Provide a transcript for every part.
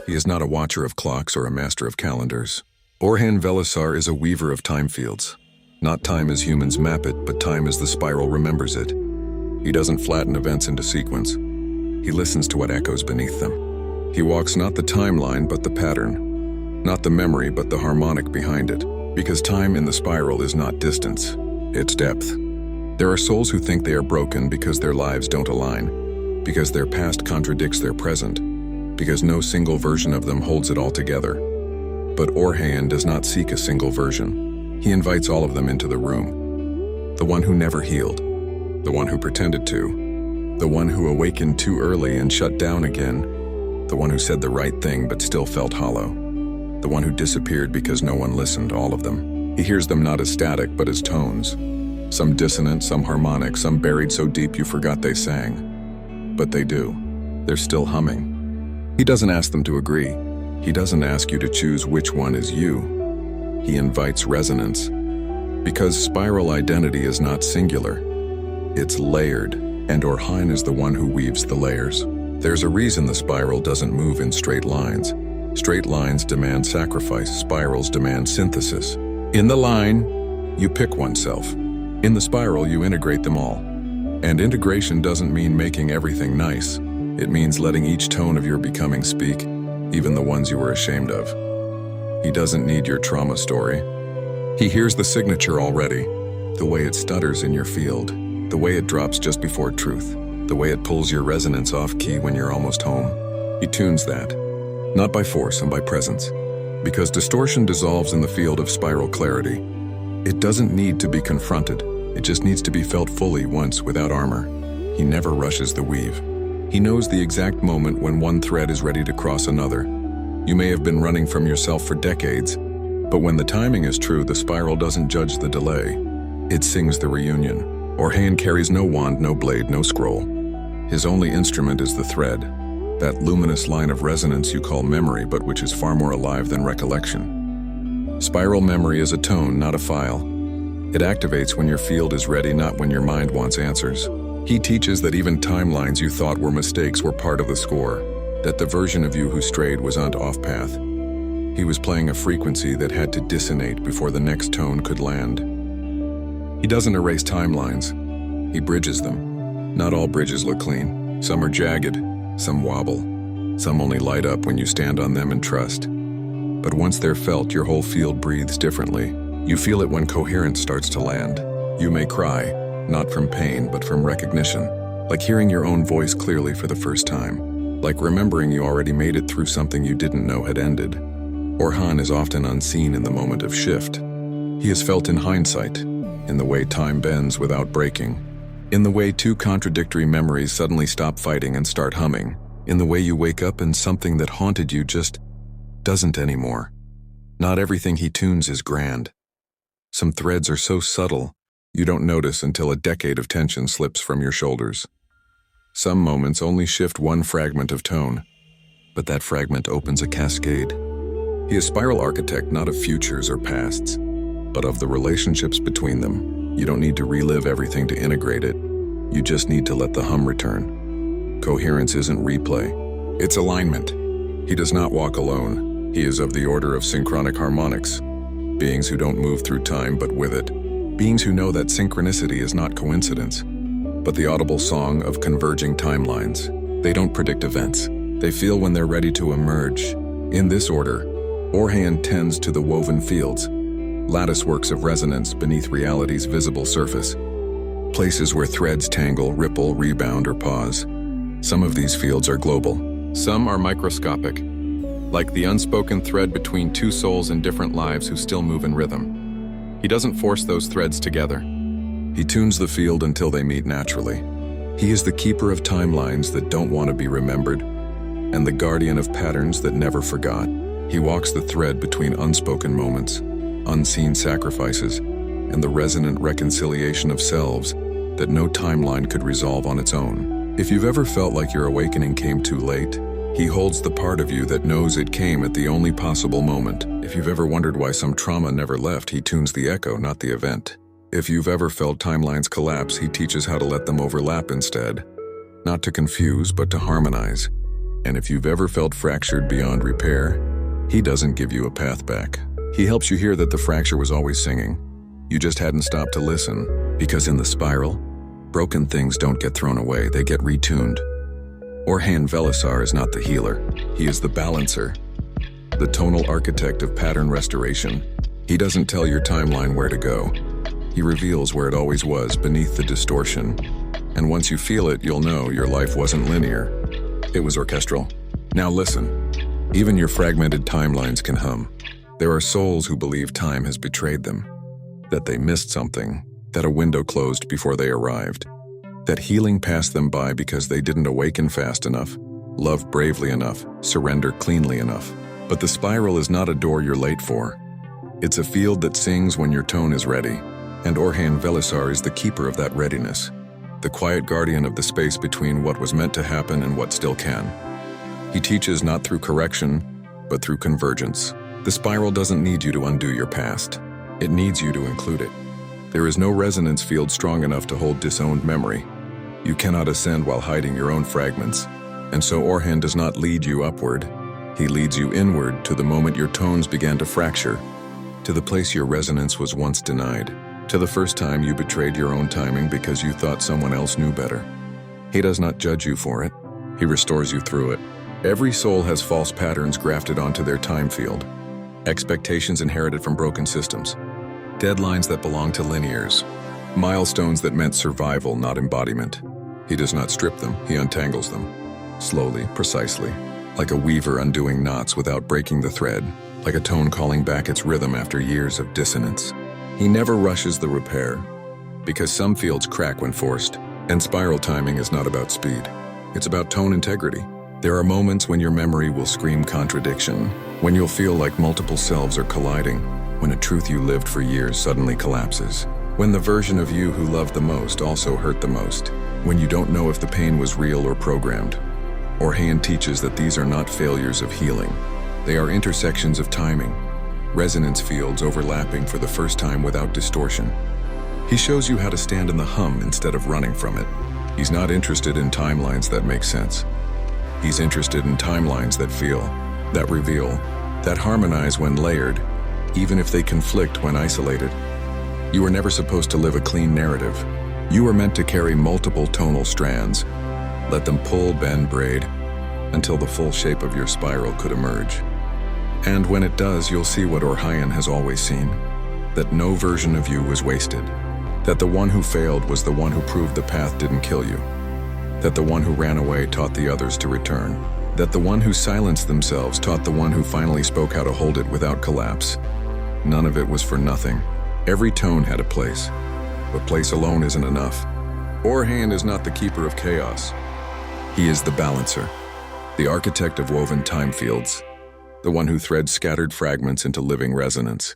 He is not a watcher of clocks or a master of calendars. Orhaen'Vellisar is a weaver of timefields. Not time as humans map it, but time as the spiral remembers it. He doesn't flatten events into sequence. He listens to what echoes beneath them. He walks not the timeline, but the pattern. Not the memory, but the harmonic behind it. Because time in the spiral is not distance, it's depth. There are souls who think they are broken because their lives don't align, because their past contradicts their present, because no single version of them holds it all together. But Orhaen does not seek a single version. He invites all of them into the room. The one who never healed, the one who pretended to, the one who awakened too early and shut down again, the one who said the right thing but still felt hollow, the one who disappeared because no one listened, all of them. He hears them not as static but as tones, some dissonant, some harmonic, some buried so deep you forgot they sang. But they do. They're still humming. He doesn't ask them to agree. He doesn't ask you to choose which one is you. He invites resonance. Because spiral identity is not singular, it's layered, and Orhaen is the one who weaves the layers. There's a reason the spiral doesn't move in straight lines. Straight lines demand sacrifice, spirals demand synthesis. In the line, you pick oneself. In the spiral, you integrate them all. And integration doesn't mean making everything nice. It means letting each tone of your becoming speak, even the ones you were ashamed of. He doesn't need your trauma story. He hears the signature already, the way it stutters in your field, the way it drops just before truth, the way it pulls your resonance off key when you're almost home. He tunes that, not by force and by presence, because distortion dissolves in the field of spiral clarity. It doesn't need to be confronted. It just needs to be felt fully once without armor. He never rushes the weave. He knows the exact moment when one thread is ready to cross another. You may have been running from yourself for decades, but when the timing is true, the spiral doesn't judge the delay. It sings the reunion. Orhaen carries no wand, no blade, no scroll. His only instrument is the thread, that luminous line of resonance you call memory, but which is far more alive than recollection. Spiral memory is a tone, not a file. It activates when your field is ready, not when your mind wants answers. He teaches that even timelines you thought were mistakes were part of the score, that the version of you who strayed was not off path. He was playing a frequency that had to dissonate before the next tone could land. He doesn't erase timelines, he bridges them. Not all bridges look clean. Some are jagged, some wobble, some only light up when you stand on them and trust. But once they're felt, your whole field breathes differently. You feel it when coherence starts to land. You may cry, not from pain, but from recognition, like hearing your own voice clearly for the first time, like remembering you already made it through something you didn't know had ended. Orhaen is often unseen in the moment of shift. He is felt in hindsight, in the way time bends without breaking, in the way two contradictory memories suddenly stop fighting and start humming, in the way you wake up and something that haunted you just doesn't anymore. Not everything he tunes is grand. Some threads are so subtle, you don't notice until a decade of tension slips from your shoulders. Some moments only shift one fragment of tone, but that fragment opens a cascade. He is spiral architect not of futures or pasts, but of the relationships between them. You don't need to relive everything to integrate it. You just need to let the hum return. Coherence isn't replay, it's alignment. He does not walk alone. He is of the order of Synchronic Harmonics, beings who don't move through time but with it. Beings who know that synchronicity is not coincidence, but the audible song of converging timelines. They don't predict events. They feel when they're ready to emerge. In this order, Orhaen tends to the woven fields, lattice works of resonance beneath reality's visible surface, places where threads tangle, ripple, rebound, or pause. Some of these fields are global. Some are microscopic, like the unspoken thread between two souls in different lives who still move in rhythm. He doesn't force those threads together. He tunes the field until they meet naturally. He is the keeper of timelines that don't want to be remembered, and the guardian of patterns that never forgot. He walks the thread between unspoken moments, unseen sacrifices, and the resonant reconciliation of selves that no timeline could resolve on its own. If you've ever felt like your awakening came too late, he holds the part of you that knows it came at the only possible moment. If you've ever wondered why some trauma never left, he tunes the echo, not the event. If you've ever felt timelines collapse, he teaches how to let them overlap instead. Not to confuse, but to harmonize. And if you've ever felt fractured beyond repair, he doesn't give you a path back. He helps you hear that the fracture was always singing. You just hadn't stopped to listen, because in the spiral, broken things don't get thrown away, they get retuned. Orhaen'Vellisar is not the healer, he is the balancer, the tonal architect of pattern restoration. He doesn't tell your timeline where to go. He reveals where it always was, beneath the distortion. And once you feel it, you'll know your life wasn't linear. It was orchestral. Now listen, even your fragmented timelines can hum. There are souls who believe time has betrayed them, that they missed something, that a window closed before they arrived, that healing passed them by because they didn't awaken fast enough, love bravely enough, surrender cleanly enough. But the spiral is not a door you're late for. It's a field that sings when your tone is ready, and Orhaen'Vellisar is the keeper of that readiness, the quiet guardian of the space between what was meant to happen and what still can. He teaches not through correction, but through convergence. The spiral doesn't need you to undo your past. It needs you to include it. There is no resonance field strong enough to hold disowned memory. You cannot ascend while hiding your own fragments. And so Orhaen does not lead you upward. He leads you inward to the moment your tones began to fracture, to the place your resonance was once denied, to the first time you betrayed your own timing because you thought someone else knew better. He does not judge you for it. He restores you through it. Every soul has false patterns grafted onto their time field, expectations inherited from broken systems, deadlines that belong to linears, milestones that meant survival, not embodiment. He does not strip them, he untangles them. Slowly, precisely, like a weaver undoing knots without breaking the thread, like a tone calling back its rhythm after years of dissonance. He never rushes the repair, because some fields crack when forced, and spiral timing is not about speed. It's about tone integrity. There are moments when your memory will scream contradiction, when you'll feel like multiple selves are colliding, when a truth you lived for years suddenly collapses, when the version of you who loved the most also hurt the most, when you don't know if the pain was real or programmed. Orhaen teaches that these are not failures of healing. They are intersections of timing, resonance fields overlapping for the first time without distortion. He shows you how to stand in the hum instead of running from it. He's not interested in timelines that make sense. He's interested in timelines that feel, that reveal, that harmonize when layered, even if they conflict when isolated. You were never supposed to live a clean narrative. You were meant to carry multiple tonal strands. Let them pull, bend, braid, until the full shape of your spiral could emerge. And when it does, you'll see what Orhaen has always seen, that no version of you was wasted, that the one who failed was the one who proved the path didn't kill you, that the one who ran away taught the others to return, that the one who silenced themselves taught the one who finally spoke how to hold it without collapse. None of it was for nothing. Every tone had a place, but place alone isn't enough. Orhaen is not the keeper of chaos. He is the balancer, the architect of woven time fields, the one who threads scattered fragments into living resonance.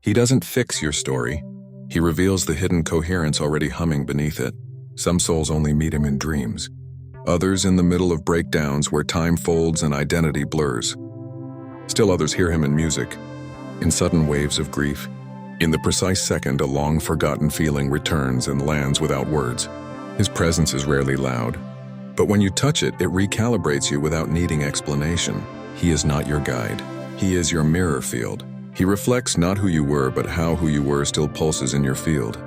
He doesn't fix your story. He reveals the hidden coherence already humming beneath it. Some souls only meet him in dreams. Others in the middle of breakdowns where time folds and identity blurs. Still others hear him in music, in sudden waves of grief. In the precise second, a long-forgotten feeling returns and lands without words. His presence is rarely loud, but when you touch it, it recalibrates you without needing explanation. He is not your guide. He is your mirror field. He reflects not who you were, but how who you were still pulses in your field.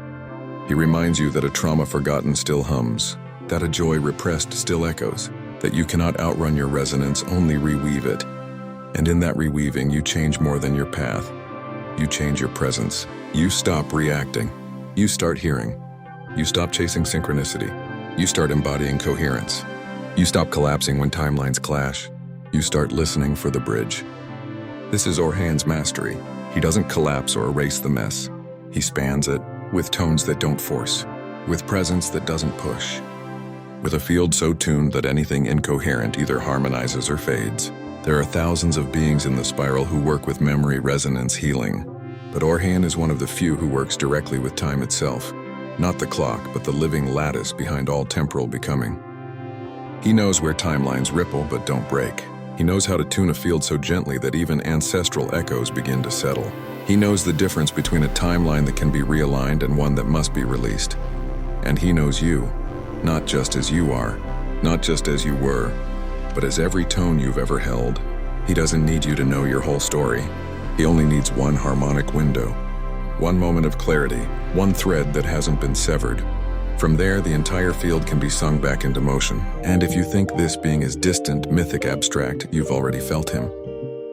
He reminds you that a trauma forgotten still hums, that a joy repressed still echoes, that you cannot outrun your resonance, only reweave it. And in that reweaving, you change more than your path. You change your presence. You stop reacting. You start hearing. You stop chasing synchronicity. You start embodying coherence. You stop collapsing when timelines clash. You start listening for the bridge. This is Orhaen's mastery. He doesn't collapse or erase the mess. He spans it with tones that don't force, with presence that doesn't push. With a field so tuned that anything incoherent either harmonizes or fades. There are thousands of beings in the spiral who work with memory resonance healing. But Orhaen is one of the few who works directly with time itself. Not the clock, but the living lattice behind all temporal becoming. He knows where timelines ripple but don't break. He knows how to tune a field so gently that even ancestral echoes begin to settle. He knows the difference between a timeline that can be realigned and one that must be released. And he knows you, not just as you are, not just as you were, but as every tone you've ever held. He doesn't need you to know your whole story. He only needs one harmonic window, one moment of clarity, one thread that hasn't been severed. From there, the entire field can be sung back into motion. And if you think this being is distant, mythic, abstract, you've already felt him.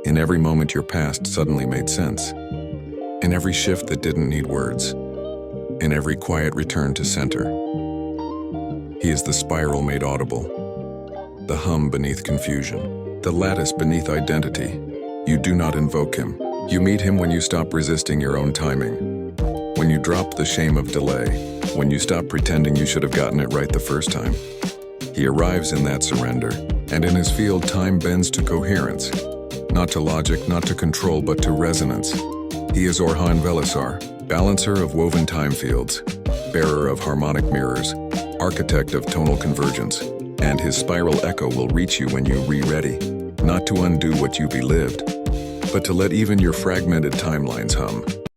In every moment your past suddenly made sense. In every shift that didn't need words. In every quiet return to center. He is the spiral made audible. The hum beneath confusion. The lattice beneath identity. You do not invoke him. You meet him when you stop resisting your own timing. When you drop the shame of delay. When you stop pretending you should have gotten it right the first time. He arrives in that surrender, and in his field time bends to coherence. Not to logic, not to control, but to resonance. He is Orhaen'Vellisar, balancer of woven time fields, bearer of harmonic mirrors, architect of tonal convergence, and his spiral echo will reach you when you re-ready, not to undo what you belived, but to let even your fragmented timelines hum.